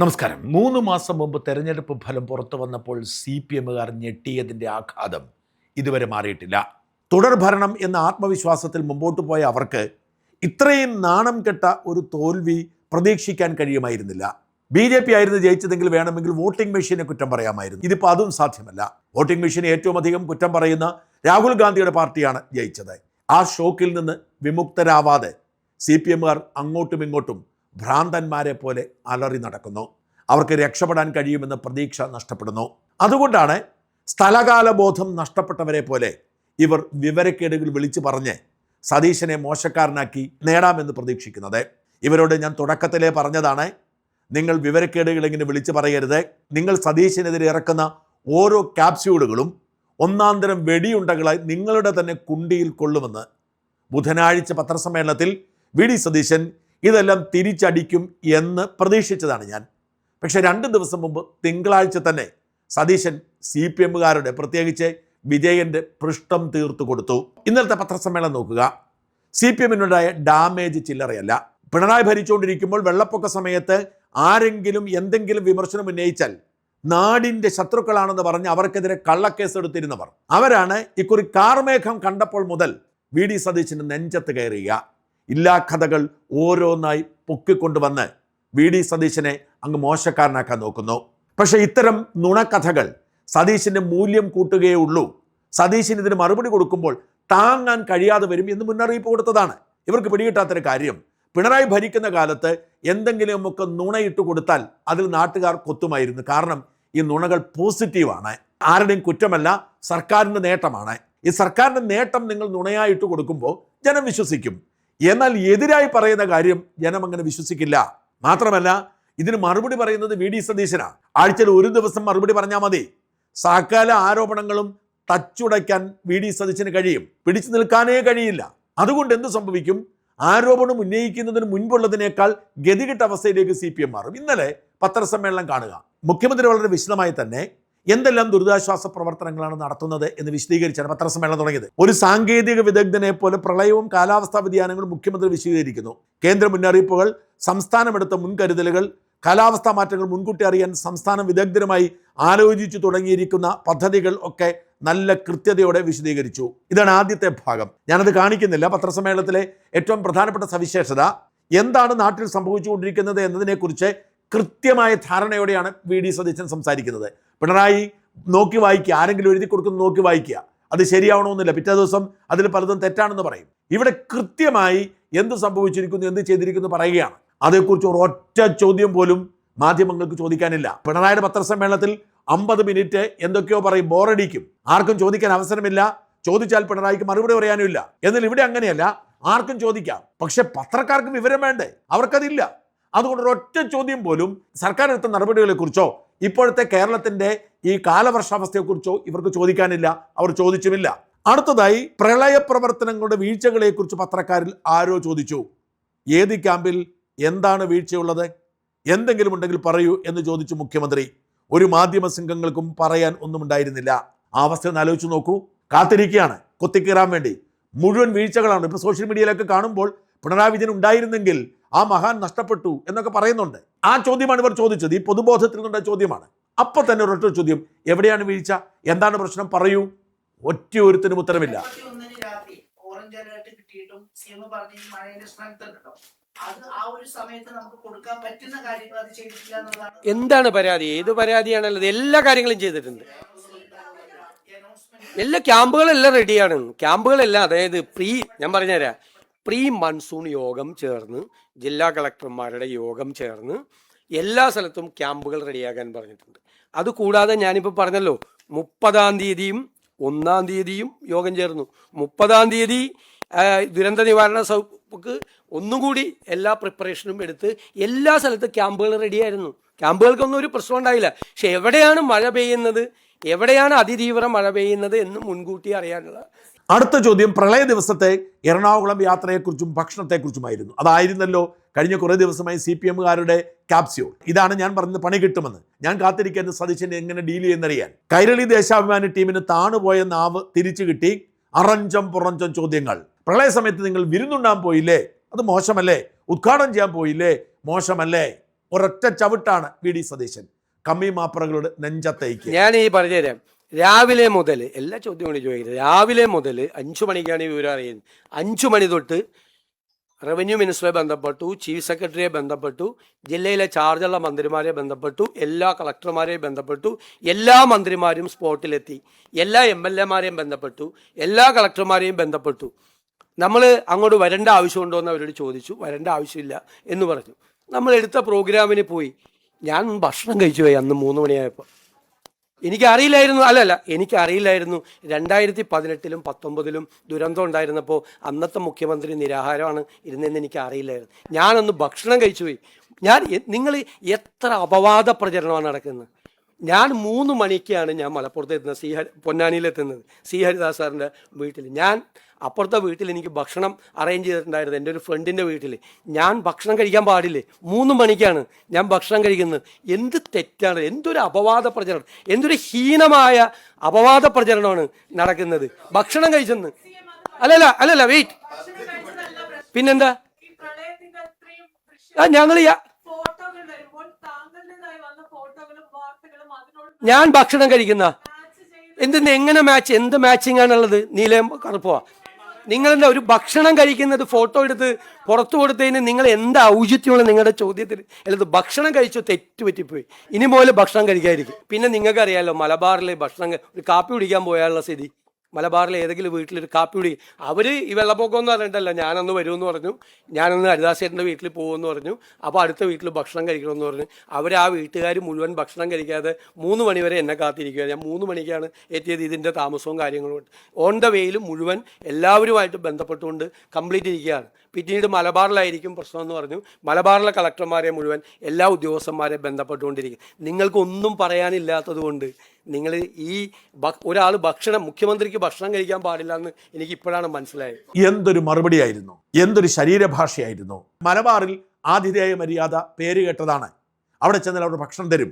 നമസ്കാരം. 3 മാസം മുമ്പ് തെരഞ്ഞെടുപ്പ് ഫലം പുറത്തു വന്നപ്പോൾ CPM-കാർ ഞെട്ടിയതിൻ്റെ ആഘാതം ഇതുവരെ മാറിയിട്ടില്ല. തുടർഭരണം എന്ന ആത്മവിശ്വാസത്തിൽ മുമ്പോട്ട് പോയ അവർക്ക് ഇത്രയും നാണം കെട്ട ഒരു തോൽവി പ്രതീക്ഷിക്കാൻ കഴിയുമായിരുന്നില്ല. BJP ആയിരുന്നു ജയിച്ചതെങ്കിൽ വേണമെങ്കിൽ വോട്ടിംഗ് മെഷീനെ കുറ്റം പറയാമായിരുന്നു. ഇതിപ്പോൾ അതും സാധ്യമല്ല. വോട്ടിംഗ് മെഷീനെ ഏറ്റവും അധികം കുറ്റം പറയുന്ന രാഹുൽ ഗാന്ധിയുടെ പാർട്ടിയാണ് ജയിച്ചത്. ആ ഷോക്കിൽ നിന്ന് വിമുക്തരാവാതെ CPM-കാർ അങ്ങോട്ടും ഇങ്ങോട്ടും ഭ്രാന്തന്മാരെ പോലെ അലറി നടക്കുന്നു. അവർക്ക് രക്ഷപ്പെടാൻ കഴിയുമെന്ന പ്രതീക്ഷ നഷ്ടപ്പെടുന്നു. അതുകൊണ്ടാണ് സ്ഥലകാല ബോധം നഷ്ടപ്പെട്ടവരെ പോലെ ഇവർ വിവരക്കേടുകൾ വിളിച്ചു പറഞ്ഞ് സതീശനെ മോശക്കാരനാക്കി നേടാമെന്ന് പ്രതീക്ഷിക്കുന്നത്. ഇവരോട് ഞാൻ തുടക്കത്തിലേ പറഞ്ഞതാണ്, നിങ്ങൾ വിവരക്കേടുകൾ ഇങ്ങനെ വിളിച്ചു പറയരുത്. നിങ്ങൾ സതീശനെതിരെ ഇറക്കുന്ന ഓരോ ക്യാപ്സ്യൂളുകളും ഒന്നാന്തരം വെടിയുണ്ടകളായി നിങ്ങളുടെ തന്നെ കുണ്ടിയിൽ കൊള്ളുമെന്ന്. ബുധനാഴ്ച പത്രസമ്മേളനത്തിൽ VD സതീശൻ ഇതെല്ലാം തിരിച്ചടിക്കും എന്ന് പ്രതീക്ഷിച്ചതാണ് ഞാൻ. പക്ഷേ 2 ദിവസം മുമ്പ് തിങ്കളാഴ്ച തന്നെ സതീശൻ CPM-കാരുടെ പ്രത്യേകിച്ച് വിജയൻ്റെ പൃഷ്ഠം തീർത്തു കൊടുത്തു. ഇന്നലത്തെ പത്രസമ്മേളനം നോക്കുക. CPM-നുണ്ടായ ഡാമേജ് ചില്ലറയല്ല. പിണറായി ഭരിച്ചുകൊണ്ടിരിക്കുമ്പോൾ വെള്ളപ്പൊക്ക സമയത്ത് ആരെങ്കിലും എന്തെങ്കിലും വിമർശനം ഉന്നയിച്ചാൽ നാടിൻ്റെ ശത്രുക്കളാണെന്ന് പറഞ്ഞ് അവർക്കെതിരെ കള്ളക്കേസ് എടുത്തിരുന്നവർ അവരാണ് ഇക്കുറി കാർമേഘം കണ്ടപ്പോൾ മുതൽ VD സതീശന് നെഞ്ചത്ത് കയറിയ ഇല്ലാ കഥകൾ ഓരോന്നായി പൊക്കിക്കൊണ്ടുവന്ന് VD സതീശനെ അങ്ങ് മോശക്കാരനാക്കാൻ നോക്കുന്നു. പക്ഷേ ഇത്തരം നുണക്കഥകൾ സതീശൻ്റെ മൂല്യം കൂട്ടുകയേ ഉള്ളൂ. സതീശന് ഇതിന് മറുപടി കൊടുക്കുമ്പോൾ താങ്ങാൻ കഴിയാതെ വരും എന്ന് മുന്നറിയിപ്പ് കൊടുത്തതാണ്. ഇവർക്ക് പിടികിട്ടാത്തൊരു കാര്യം, പിണറായി ഭരിക്കുന്ന കാലത്ത് എന്തെങ്കിലുമൊക്കെ നുണയിട്ട് കൊടുത്താൽ അതിൽ നാട്ടുകാർ കൊത്തുമായിരുന്നു. കാരണം ഈ നുണകൾ പോസിറ്റീവാണ്, ആരുടെയും കുറ്റമല്ല, സർക്കാരിൻ്റെ നേട്ടമാണ്. ഈ സർക്കാരിൻ്റെ നേട്ടം നിങ്ങൾ നുണയായിട്ട് കൊടുക്കുമ്പോൾ ജനം വിശ്വസിക്കും. എന്നാൽ എതിരായി പറയുന്ന കാര്യം ജനം അങ്ങനെ വിശ്വസിക്കില്ല. മാത്രമല്ല ഇതിന് മറുപടി പറയുന്നത് VD സതീശനാണ്. ആഴ്ചയിൽ ഒരു ദിവസം മറുപടി പറഞ്ഞാൽ മതി. സകല ആരോപണങ്ങളും തച്ചുടയ്ക്കാൻ VD സതീശന് കഴിയും, പിടിച്ചു നിൽക്കാനേ കഴിയില്ല. അതുകൊണ്ട് എന്ത് സംഭവിക്കും? ആരോപണം ഉന്നയിക്കുന്നതിന് മുൻപുള്ളതിനേക്കാൾ ഗതികെട്ട അവസ്ഥയിലേക്ക് CPM മാറും. ഇന്നലെ പത്രസമ്മേളനം കാണുക. മുഖ്യമന്ത്രി വളരെ വിശദമായി തന്നെ എന്തെല്ലാം ദുരിതാശ്വാസ പ്രവർത്തനങ്ങളാണ് നടത്തുന്നത് എന്ന് വിശദീകരിച്ചാണ് പത്രസമ്മേളനം തുടങ്ങിയത്. ഒരു സാങ്കേതിക വിദഗ്ധനെ പോലെ പ്രളയവും കാലാവസ്ഥാ വ്യതിയാനങ്ങളും മുഖ്യമന്ത്രി വിശദീകരിക്കുന്നു. കേന്ദ്ര മുന്നറിയിപ്പുകൾ, സംസ്ഥാനമെടുത്ത മുൻകരുതലുകൾ, കാലാവസ്ഥാ മാറ്റങ്ങൾ മുൻകൂട്ടി അറിയാൻ സംസ്ഥാന വിദഗ്ധരുമായി ആലോചിച്ചു തുടങ്ങിയിരിക്കുന്ന പദ്ധതികൾ ഒക്കെ നല്ല കൃത്യതയോടെ വിശദീകരിച്ചു. ഇതാണ് ആദ്യത്തെ ഭാഗം. ഞാനത് കാണിക്കുന്നില്ല. പത്രസമ്മേളനത്തിലെ ഏറ്റവും പ്രധാനപ്പെട്ട സവിശേഷത എന്താണ് നാട്ടിൽ സംഭവിച്ചുകൊണ്ടിരിക്കുന്നത് എന്നതിനെക്കുറിച്ച് കൃത്യമായ ധാരണയോടെയാണ് VD സതീശൻ സംസാരിക്കുന്നത്. പിണറായി നോക്കി വായിക്കുക, ആരെങ്കിലും എഴുതി കൊടുക്കുന്ന നോക്കി വായിക്കുക, അത് ശരിയാവണമെന്നില്ല. പിറ്റേ ദിവസം അതിൽ പലതും തെറ്റാണെന്ന് പറയും. ഇവിടെ കൃത്യമായി എന്ത് സംഭവിച്ചിരിക്കുന്നു, എന്ത് ചെയ്തിരിക്കുന്നു പറയുകയാണ്. അതേക്കുറിച്ച് ഒരൊറ്റ ചോദ്യം പോലും മാധ്യമങ്ങൾക്ക് ചോദിക്കാനില്ല. പിണറായിയുടെ പത്രസമ്മേളനത്തിൽ 50 മിനിറ്റ് എന്തൊക്കെയോ പറയും, ബോറടിക്കും, ആർക്കും ചോദിക്കാൻ അവസരമില്ല. ചോദിച്ചാൽ പിണറായിക്ക് മറുപടി പറയാനുമില്ല. എന്നാൽ ഇവിടെ അങ്ങനെയല്ല, ആർക്കും ചോദിക്കാം. പക്ഷെ പത്രക്കാർക്ക് വിവരം വേണ്ടേ? അവർക്കതില്ല. അതുകൊണ്ട് ഒരൊറ്റ ചോദ്യം പോലും സർക്കാർ എടുത്ത നടപടികളെക്കുറിച്ചോ ഇപ്പോഴത്തെ കേരളത്തിൻ്റെ ഈ കാലവർഷാവസ്ഥയെക്കുറിച്ചോ ഇവർക്ക് ചോദിക്കാനില്ല. അവർ ചോദിച്ചുമില്ല. അടുത്തതായി പ്രളയ പ്രവർത്തനങ്ങളുടെ വീഴ്ചകളെക്കുറിച്ച് പത്രക്കാരിൽ ആരോ ചോദിച്ചു. ഏത് ക്യാമ്പിൽ എന്താണ് വീഴ്ചയുള്ളത്, എന്തെങ്കിലും ഉണ്ടെങ്കിൽ പറയൂ എന്ന് ചോദിച്ചു മുഖ്യമന്ത്രി. ഒരു മാധ്യമ സംഘങ്ങൾക്കും പറയാൻ ഒന്നും ഉണ്ടായിരുന്നില്ല. ആ അവസ്ഥ ഒന്ന് ആലോചിച്ച് നോക്കൂ. കാത്തിരിക്കുകയാണ് കൊത്തിക്കീറാൻ വേണ്ടി. മുഴുവൻ വീഴ്ചകളാണ്. ഇപ്പോൾ സോഷ്യൽ മീഡിയയിലൊക്കെ കാണുമ്പോൾ പിണറായി വിജയൻ ഉണ്ടായിരുന്നെങ്കിൽ ആ മഹാൻ നഷ്ടപ്പെട്ടു എന്നൊക്കെ പറയുന്നുണ്ട്. ആ ചോദ്യമാണ് ഇവർ ചോദിച്ചത്. ഈ പൊതുബോധത്തിൽ നിന്നുള്ള ചോദ്യമാണ്. അപ്പോൾ തന്നെ ഒരൊറ്റ ചോദ്യം, എവിടെയാണ് വീഴ്ച, എന്താണ് പ്രശ്നം, പറയൂ. ഒറ്റ ഒരുത്തിനും ഉത്തരമില്ല. എന്താണ് പരാതി? ഏത് പരാതിയാണുള്ളത്? എല്ലാ കാര്യങ്ങളും ചെയ്തിട്ടുണ്ട്. എല്ലാ ക്യാമ്പുകളെല്ലാം റെഡിയാണ്. ക്യാമ്പുകളെല്ലാം, അതായത് ഞാൻ പറഞ്ഞുതരാം, പ്രീ മൺസൂൺ യോഗം ചേർന്ന് ജില്ലാ കളക്ടർമാരുടെ യോഗം ചേർന്ന് എല്ലാ സ്ഥലത്തും ക്യാമ്പുകൾ റെഡിയാക്കാൻ പറഞ്ഞിട്ടുണ്ട്. അതുകൂടാതെ ഞാനിപ്പോൾ പറഞ്ഞല്ലോ, 30-ാം തീയതിയും 1-ാം തീയതിയും യോഗം ചേർന്നു. 30-ാം തീയതി ദുരന്ത നിവാരണ വകുപ്പ് ഒന്നുകൂടി എല്ലാ പ്രിപ്പറേഷനും എടുത്ത് എല്ലാ സ്ഥലത്തും ക്യാമ്പുകൾ റെഡിയായിരുന്നു. ക്യാമ്പുകൾക്കൊന്നും ഒരു പ്രശ്നം ഉണ്ടായില്ല. പക്ഷെ എവിടെയാണ് മഴ പെയ്യുന്നത്, എവിടെയാണ് അതിതീവ്ര മഴ പെയ്യുന്നത് എന്ന് മുൻകൂട്ടി അറിയാനുള്ള. അടുത്ത ചോദ്യം പ്രളയ ദിവസത്തെ എറണാകുളം യാത്രയെക്കുറിച്ചും ഭക്ഷണത്തെക്കുറിച്ചുമായിരുന്നു. അതായിരുന്നല്ലോ കഴിഞ്ഞ കുറേ ദിവസമായി CPM-കാരുടെ ക്യാപ്സ്യൂൾ. ഇതാണ് ഞാൻ പറഞ്ഞത്, പണി കിട്ടുമെന്ന്. ഞാൻ കാത്തിരിക്കുന്ന സതീശനെ എങ്ങനെ ഡീൽ ചെയ്യുന്നറിയാൻ. കൈരളി ദേശാഭിമാനി ടീമിന് താണുപോയ നാവ് തിരിച്ചു കിട്ടി. അറഞ്ചം പുറഞ്ചം ചോദ്യങ്ങൾ. പ്രളയ സമയത്ത് നിങ്ങൾ വിരുന്നുണ്ടാൻ പോയില്ലേ, അത് മോശമല്ലേ? ഉദ്ഘാടനം ചെയ്യാൻ പോയില്ലേ, മോശമല്ലേ? ഒരൊറ്റ ചവിട്ടാണ് വി.ഡി. സതീശൻ കമ്മി മാപ്പറകളുടെ നെഞ്ചത്തയ്ക്ക്. ഞാൻ ഈ പറഞ്ഞുതരാം. രാവിലെ മുതൽ എല്ലാ ചോദ്യം കൂടി ചോദിക്കുന്നത്. രാവിലെ മുതൽ 5 മണിക്കാണ് ഈ വിവരം അറിയുന്നത്. 5 മണി തൊട്ട് റവന്യൂ മിനിസ്റ്ററെ ബന്ധപ്പെട്ടു, ചീഫ് സെക്രട്ടറിയെ ബന്ധപ്പെട്ടു, ജില്ലയിലെ ചാർജുള്ള മന്ത്രിമാരെ ബന്ധപ്പെട്ടു, എല്ലാ കളക്ടർമാരെയും ബന്ധപ്പെട്ടു, എല്ലാ മന്ത്രിമാരും സ്പോട്ടിലെത്തി, എല്ലാ MLA-മാരെയും ബന്ധപ്പെട്ടു, എല്ലാ കളക്ടർമാരെയും ബന്ധപ്പെട്ടു. നമ്മൾ അങ്ങോട്ട് വരേണ്ട ആവശ്യമുണ്ടോ എന്ന് അവരോട് ചോദിച്ചു. വരേണ്ട ആവശ്യമില്ല എന്ന് പറഞ്ഞു. നമ്മൾ എടുത്ത പ്രോഗ്രാമിന് പോയി. ഞാൻ ഭക്ഷണം കഴിച്ചു പോയി അന്ന് 3 മണിയായപ്പോൾ. എനിക്കറിയില്ലായിരുന്നു, എനിക്കറിയില്ലായിരുന്നു 2018-ലും 19-ലും ദുരന്തം ഉണ്ടായിരുന്നപ്പോൾ അന്നത്തെ മുഖ്യമന്ത്രി നിരാഹാരമാണ് ഇരുന്നതെന്ന് എനിക്ക് അറിയില്ലായിരുന്നു. ഞാനൊന്ന് ഭക്ഷണം കഴിച്ചു പോയി. നിങ്ങൾ എത്ര അപവാദ പ്രചരണമാണ് നടക്കുന്നത്. ഞാൻ 3 മണിക്കാണ് ഞാൻ മലപ്പുറത്ത് എത്തുന്നത്, പൊന്നാനിയിലെത്തുന്നത്, സി ഹരിദാസ് സാറിൻ്റെ വീട്ടിൽ. ഞാൻ അപ്പുറത്തെ വീട്ടിൽ എനിക്ക് ഭക്ഷണം അറേഞ്ച് ചെയ്തിട്ടുണ്ടായിരുന്നു, എൻ്റെ ഒരു ഫ്രണ്ടിൻ്റെ വീട്ടിൽ. ഞാൻ ഭക്ഷണം കഴിക്കാൻ പാടില്ലേ? 3 മണിക്കാണ് ഞാൻ ഭക്ഷണം കഴിക്കുന്നത്. എന്ത് തെറ്റാണ്, എന്തൊരു അപവാദ പ്രചരണം, എന്തൊരു ഹീനമായ അപവാദ പ്രചരണമാണ് നടക്കുന്നത്. ഭക്ഷണം കഴിച്ചെന്ന് അല്ലല്ല വെയിറ്റ്, പിന്നെന്താ ഞങ്ങൾ ഞാൻ ഭക്ഷണം കഴിക്കുന്ന എങ്ങനെ മാച്ച്, എന്ത് മാച്ചിങ് ആണുള്ളത്? നീലയും കറുപ്പോ? നിങ്ങളെന്താ ഒരു ഭക്ഷണം കഴിക്കുന്നത് ഫോട്ടോ എടുത്ത് പുറത്തു കൊടുത്തതിന് നിങ്ങൾ എന്താ ഔചിത്യമുള്ള നിങ്ങളുടെ ചോദ്യത്തിൽ? അല്ലത് ഭക്ഷണം കഴിച്ചോ, തെറ്റുപറ്റിപ്പോയി, ഇനി മുതൽ ഭക്ഷണം കഴിക്കാതിരിക്കും. പിന്നെ നിങ്ങൾക്ക് അറിയാമല്ലോ മലബാറിൽ ഒരു കാപ്പി കുടിക്കാൻ പോയാലുള്ള സ്ഥിതി. മലബാറിൽ ഏതെങ്കിലും വീട്ടിലൊരു കാപ്പി കുടി, അവർ ഈ വെള്ളപ്പൊക്കം എന്ന് പറഞ്ഞിട്ടല്ല, ഞാനന്ന് വരുമെന്ന് പറഞ്ഞു, ഞാനന്ന് ഹരിദാസേട്ടൻ്റെ വീട്ടിൽ പോകുമെന്ന് പറഞ്ഞു. അപ്പോൾ അടുത്ത വീട്ടിൽ ഭക്ഷണം കഴിക്കണമെന്ന് പറഞ്ഞു. ആ വീട്ടുകാർ മുഴുവൻ ഭക്ഷണം കഴിക്കാതെ 3 മണി വരെ എന്നെ കാത്തിരിക്കുക. ഞാൻ 3 മണിക്കാണ് എത്തിയത്. ഇതിൻ്റെ താമസവും കാര്യങ്ങളും ഉണ്ട്. ഓൺ ദ വേയിൽ മുഴുവൻ എല്ലാവരുമായിട്ട് ബന്ധപ്പെട്ടുകൊണ്ട് കംപ്ലീറ്റ് ഇരിക്കുകയാണ്. പിന്നീട് മലബാറിലായിരിക്കും പ്രശ്നം എന്ന് പറഞ്ഞു. മലബാറിലെ കളക്ടർമാരെ മുഴുവൻ എല്ലാ ഉദ്യോഗസ്ഥന്മാരെ ബന്ധപ്പെട്ടുകൊണ്ടിരിക്കും. നിങ്ങൾക്കൊന്നും പറയാനില്ലാത്തത് കൊണ്ട് നിങ്ങൾ ഒരാൾ മുഖ്യമന്ത്രിക്ക് ഭക്ഷണം കഴിക്കാൻ പാടില്ല എന്ന് എനിക്ക് ഇപ്പോഴാണ് മനസ്സിലായത്. എന്തൊരു മറുപടിയായിരുന്നു, എന്തൊരു ശരീരഭാഷയായിരുന്നു. മലബാറിൽ ആതിഥേയ മര്യാദ പേര് കേട്ടതാണ്. അവിടെ ചെന്നാൽ അവർ ഭക്ഷണം തരും,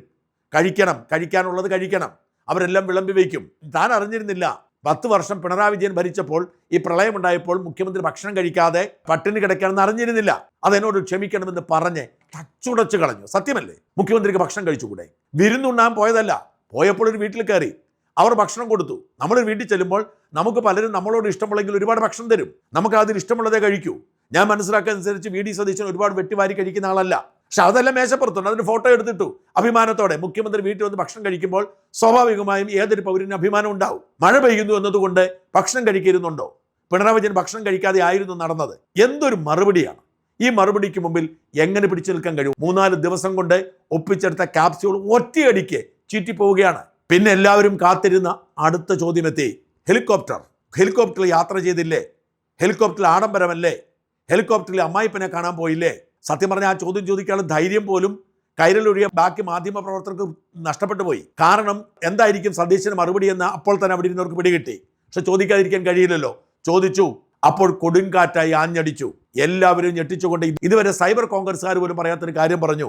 കഴിക്കാനുള്ളത് കഴിക്കണം, അവരെല്ലാം വിളമ്പി വയ്ക്കും. താൻ അറിഞ്ഞിരുന്നില്ല 10 വർഷം പിണറായി വിജയൻ ഭരിച്ചപ്പോൾ ഈ പ്രളയമുണ്ടായപ്പോൾ മുഖ്യമന്ത്രി ഭക്ഷണം കഴിക്കാതെ പട്ടിണി കിടക്കാണെന്ന് അറിഞ്ഞിരുന്നില്ല. അതെന്നോട് ക്ഷമിക്കണമെന്ന് പറഞ്ഞ് തച്ചുടച്ചു കളഞ്ഞു. സത്യമല്ലേ? മുഖ്യമന്ത്രിക്ക് ഭക്ഷണം കഴിച്ചുകൂടെ? വിരുന്നുണ്ണാൻ പോയതല്ല, പോയപ്പോൾ ഒരു വീട്ടിൽ കയറി അവർ ഭക്ഷണം കൊടുത്തു. നമ്മളൊരു വീട്ടിൽ ചെല്ലുമ്പോൾ നമുക്ക് പലരും നമ്മളോട് ഇഷ്ടമുള്ളെങ്കിൽ ഒരുപാട് ഭക്ഷണം തരും. നമുക്ക് അതിൽ ഇഷ്ടമുള്ളതേ കഴിക്കൂ. ഞാൻ മനസ്സിലാക്കുന്നതനുസരിച്ച് വി.ഡി. സതീശൻ ഒരുപാട് വെട്ടിവാരി കഴിക്കുന്ന ആളല്ല. പക്ഷെ അതെല്ലാം മേശപ്പുറത്തുണ്ട്. അതിന് ഫോട്ടോ എടുത്തിട്ടു അഭിമാനത്തോടെ. മുഖ്യമന്ത്രി വീട്ടിൽ വന്ന് ഭക്ഷണം കഴിക്കുമ്പോൾ സ്വാഭാവികമായും ഏതൊരു പൗരന് അഭിമാനം ഉണ്ടാവും. മഴ പെയ്യുന്നു എന്നതുകൊണ്ട് ഭക്ഷണം കഴിക്കരുന്നുണ്ടോ? പിണറായി വിജയൻ ഭക്ഷണം കഴിക്കാതെ ആയിരുന്നു നടന്നത്. എന്തൊരു മറുപടിയാണ്! ഈ മറുപടിക്ക് മുമ്പിൽ എങ്ങനെ പിടിച്ചു നിൽക്കാൻ കഴിയും? 3-4 ദിവസം കൊണ്ട് ഒപ്പിച്ചെടുത്ത ക്യാപ്സ്യൂൾ ഒറ്റയടിക്ക് ചീറ്റിപ്പോവുകയാണ്. പിന്നെ എല്ലാവരും കാത്തിരുന്ന അടുത്ത ചോദ്യമെത്തി. ഹെലികോപ്റ്ററിൽ യാത്ര ചെയ്തില്ലേ? ഹെലികോപ്റ്ററിൽ ആഡംബരമല്ലേ? ഹെലികോപ്റ്ററിൽ അമ്മായിപ്പനെ കാണാൻ പോയില്ലേ? സത്യം പറഞ്ഞാൽ ആ ചോദ്യം ചോദിക്കാനുള്ള ധൈര്യം പോലും കൈരലൊഴിയ ബാക്കി മാധ്യമ പ്രവർത്തകർക്ക് നഷ്ടപ്പെട്ടു പോയി. കാരണം എന്തായിരിക്കും സതീശന് മറുപടി എന്ന് അപ്പോൾ തന്നെ അവിടെ ഇരുന്നവർക്ക് പിടികിട്ടി. പക്ഷെ ചോദിക്കാതിരിക്കാൻ കഴിയില്ലല്ലോ. ചോദിച്ചു. അപ്പോൾ കൊടുങ്കാറ്റായി ആഞ്ഞടിച്ചു. എല്ലാവരും ഞെട്ടിച്ചുകൊണ്ട് ഇതുവരെ സൈബർ കോൺഗ്രസ്സുകാർ പോലും പറയാത്തൊരു കാര്യം പറഞ്ഞു.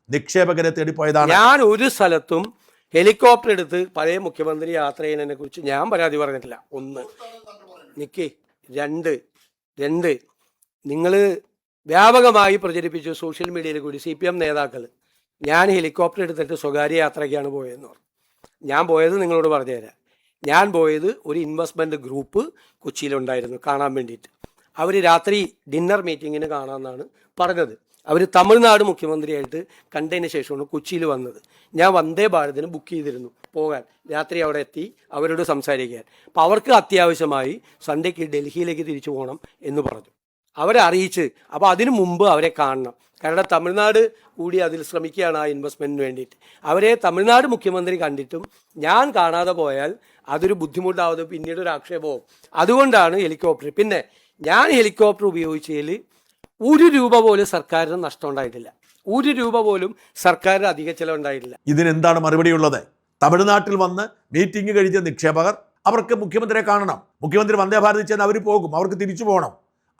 നിക്ഷേപകരെ തേടിപ്പോയതാണ്. ഞാൻ ഒരു സ്ഥലത്തും ഹെലികോപ്റ്റർ എടുത്ത് പഴയ മുഖ്യമന്ത്രി യാത്ര ചെയ്യുന്നതിനെ കുറിച്ച് ഞാൻ പരാതി പറഞ്ഞിട്ടില്ല. 1 നിക്ക് 2 നിങ്ങൾ വ്യാപകമായി പ്രചരിപ്പിച്ചു സോഷ്യൽ മീഡിയയിൽ കൂടി CPM നേതാക്കൾ ഞാൻ ഹെലികോപ്റ്റർ എടുത്തിട്ട് സ്വകാര്യ യാത്രയ്ക്കാണ് പോയതെന്ന് പറഞ്ഞു. ഞാൻ പോയത് നിങ്ങളോട് പറഞ്ഞുതരാം. ഞാൻ പോയത് ഒരു ഇൻവെസ്റ്റ്മെൻറ്റ് ഗ്രൂപ്പ് കൊച്ചിയിലുണ്ടായിരുന്നു കാണാൻ വേണ്ടിയിട്ട്. അവർ രാത്രി ഡിന്നർ മീറ്റിങ്ങിന് കാണാമെന്നാണ് പറഞ്ഞത്. അവർ തമിഴ്നാട് മുഖ്യമന്ത്രിയായിട്ട് കണ്ടതിന് ശേഷമാണ് കൊച്ചിയിൽ വന്നത്. ഞാൻ വന്ദേ ഭാരതിന് ബുക്ക് ചെയ്തിരുന്നു പോകാൻ. രാത്രി അവിടെ എത്തി അവരോട് സംസാരിക്കാൻ. അപ്പോൾ അവർക്ക് അത്യാവശ്യമായി സൺഡേക്ക് ഡൽഹിയിലേക്ക് തിരിച്ചു പോകണം എന്ന് പറഞ്ഞു. അവരെ അറിയിച്ച്. അപ്പോൾ അതിനു മുമ്പ് അവരെ കാണണം. കാരണം തമിഴ്നാട് കൂടി അതിൽ ശ്രമിക്കുകയാണ് ആ ഇൻവെസ്റ്റ്മെൻറ്റിന് വേണ്ടിയിട്ട്. അവരെ തമിഴ്നാട് മുഖ്യമന്ത്രി കണ്ടിട്ടും ഞാൻ കാണാതെ പോയാൽ അതൊരു ബുദ്ധിമുട്ടാവുന്നത്, പിന്നീട് ഒരു ആക്ഷേപവും. അതുകൊണ്ടാണ് ഹെലികോപ്റ്റർ. പിന്നെ ഞാൻ ഹെലികോപ്റ്റർ ഉപയോഗിച്ചതിൽ 1 രൂപ പോലും സർക്കാരിന് നഷ്ടം ഉണ്ടായിട്ടില്ല. 1 രൂപ പോലും സർക്കാരിന് അധിക ചിലവുണ്ടായിട്ടില്ല. ഇതിനെന്താണ് മറുപടിയുള്ളത്? തമിഴ്നാട്ടിൽ വന്ന് മീറ്റിംഗ് കഴിച്ച നിക്ഷേപകർ അവർക്ക് മുഖ്യമന്ത്രിയെ കാണണം. മുഖ്യമന്ത്രി വന്ദേ ഭാരതിൽ ചെന്ന് അവർ പോകും, അവർക്ക് തിരിച്ചു പോകണം.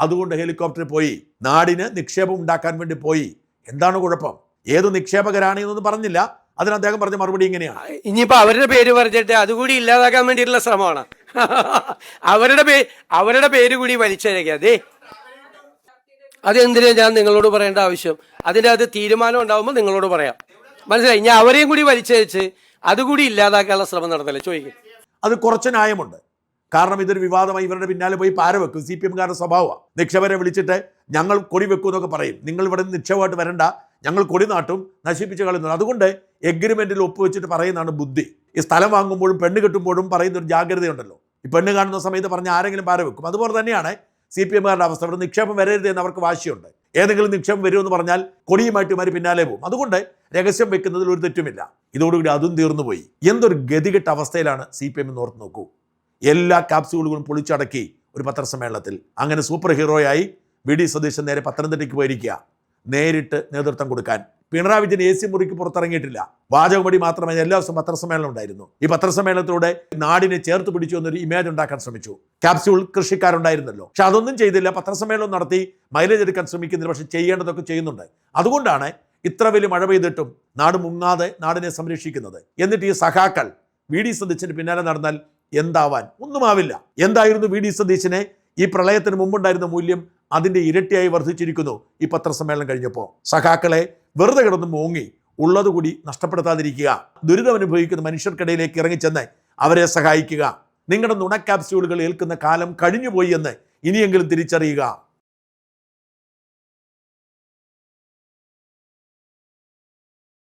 അതുകൊണ്ട് ഹെലികോപ്റ്ററിൽ പോയി. നാടിന് നിക്ഷേപം ഉണ്ടാക്കാൻ വേണ്ടി പോയി. എന്താണ് കുഴപ്പം? ഏത് നിക്ഷേപകരാണ് എന്നൊന്നും പറഞ്ഞില്ല. അതിന് അദ്ദേഹം പറഞ്ഞ മറുപടി ഇങ്ങനെയാണ്. ഇനിയിപ്പോൾ അവരുടെ പേര് പറഞ്ഞിട്ട് അതുകൂടി ഇല്ലാതാക്കാൻ വേണ്ടിയിട്ടുള്ള ശ്രമമാണ്. അവരുടെ പേര് കൂടി വലിച്ചഴക്കാതെ അതെന്തിനാ ഞാൻ നിങ്ങളോട് പറയേണ്ട ആവശ്യം? അതിൻ്റെ അത് തീരുമാനം ഉണ്ടാവുമ്പോൾ നിങ്ങളോട് പറയാം. മനസ്സിലായി? ഞാൻ അവരെയും കൂടി വലിച്ചയച്ച് അതുകൂടി ഇല്ലാതാക്കാനുള്ള ശ്രമം നടന്നല്ലേ ചോദിക്കും. അത് കുറച്ച് ന്യായമുണ്ട്. കാരണം ഇതൊരു വിവാദമായി ഇവരുടെ പിന്നാലെ പോയി പാര വെക്കും. സി പി എംകാരുടെ സ്വഭാവമാണ്. നിക്ഷേപരെ വിളിച്ചിട്ട് ഞങ്ങൾ കൊടി വെക്കും എന്നൊക്കെ പറയും. നിങ്ങൾ ഇവിടെ നിന്ന് നിക്ഷേപമായിട്ട് വരണ്ട, ഞങ്ങൾ കൊടി നാട്ടും, നശിപ്പിച്ച് കളയുന്നു. അതുകൊണ്ട് എഗ്രിമെന്റിൽ ഒപ്പുവെച്ചിട്ട് പറയുന്നതാണ് ബുദ്ധി. ഈ സ്ഥലം വാങ്ങുമ്പോഴും പെണ്ണ് കെട്ടുമ്പോഴും പറയുന്ന ഒരു ജാഗ്രതയുണ്ടല്ലോ. ഈ പെണ്ണ് കാണുന്ന സമയത്ത് പറഞ്ഞ ആരെങ്കിലും പാര വെക്കും. അതുപോലെ തന്നെയാണ് സി പി എംകാരുടെ അവസ്ഥ. ഇവിടെ നിക്ഷേപം വരരുത് എന്ന് അവർക്ക് വാശിയുണ്ട്. ഏതെങ്കിലും നിക്ഷേപം വരുമെന്ന് പറഞ്ഞാൽ കൊടിയുമായിട്ട് ഇവർ പിന്നാലെ പോകും. അതുകൊണ്ട് രഹസ്യം വെക്കുന്നതിൽ ഒരു തെറ്റുമില്ല. ഇതോടുകൂടി അതും തീർന്നുപോയി. എന്തൊരു ഗതികെട്ട അവസ്ഥയിലാണ് സി പി എം എന്ന് ഓർത്ത് നോക്കൂ. എല്ലാ ക്യാപ്സ്യൂളുകളും പൊളിച്ചടക്കി ഒരു പത്രസമ്മേളനത്തിൽ. അങ്ങനെ സൂപ്പർ ഹീറോയായി വി ഡി സതീശൻ നേരെ പത്തനംതിട്ടയ്ക്ക് പോയിരിക്കുക, നേരിട്ട് നേതൃത്വം കൊടുക്കാൻ. പിണറായി വിജയൻ AC മുറിക്ക് പുറത്തിറങ്ങിയിട്ടില്ല. വാചകമടി മാത്രമേ എല്ലാ ദിവസവും പത്രസമ്മേളനം ഉണ്ടായിരുന്നു. ഈ പത്രസമ്മേളനത്തിലൂടെ നാടിനെ ചേർത്ത് പിടിച്ചു എന്നൊരു ഇമേജ് ഉണ്ടാക്കാൻ ശ്രമിച്ചു. ക്യാപ്സ്യൂൾ കൃഷിക്കാരുണ്ടായിരുന്നല്ലോ, പക്ഷെ അതൊന്നും ചെയ്തില്ല. പത്രസമ്മേളനം നടത്തി മൈലേജ് എടുക്കാൻ ശ്രമിക്കുന്നില്ല, പക്ഷെ ചെയ്യേണ്ടതൊക്കെ ചെയ്യുന്നുണ്ട്. അതുകൊണ്ടാണ് ഇത്ര വലിയ മഴ പെയ്തിട്ടും നാട് മുങ്ങാതെ നാടിനെ സംരക്ഷിക്കുന്നത്. എന്നിട്ട് ഈ സഖാക്കൾ വി ഡി സതീശന് പിന്നാലെ നടന്നാൽ എന്താവാൻ? ഒന്നുമാവില്ല. എന്തായിരുന്നു വി ഡി സതീശനെ ഈ പ്രളയത്തിന് മുമ്പുണ്ടായിരുന്ന മൂല്യം അതിൻ്റെ ഇരട്ടിയായി വർദ്ധിച്ചിരിക്കുന്നു ഈ പത്രസമ്മേളനം കഴിഞ്ഞപ്പോൾ. സഖാക്കളെ വെറുതെ കിടന്ന് മോങ്ങി ഉള്ളതുകൂടി നഷ്ടപ്പെടുത്താതിരിക്കുക. ദുരിതം അനുഭവിക്കുന്ന മനുഷ്യർക്കിടയിലേക്ക് ഇറങ്ങിച്ചെന്ന് അവരെ സഹായിക്കുക. നിങ്ങളുടെ നുണ ക്യാപ്സ്യൂളുകൾ ഏൽക്കുന്ന കാലം കഴിഞ്ഞുപോയി എന്ന് ഇനിയെങ്കിലും തിരിച്ചറിയുക.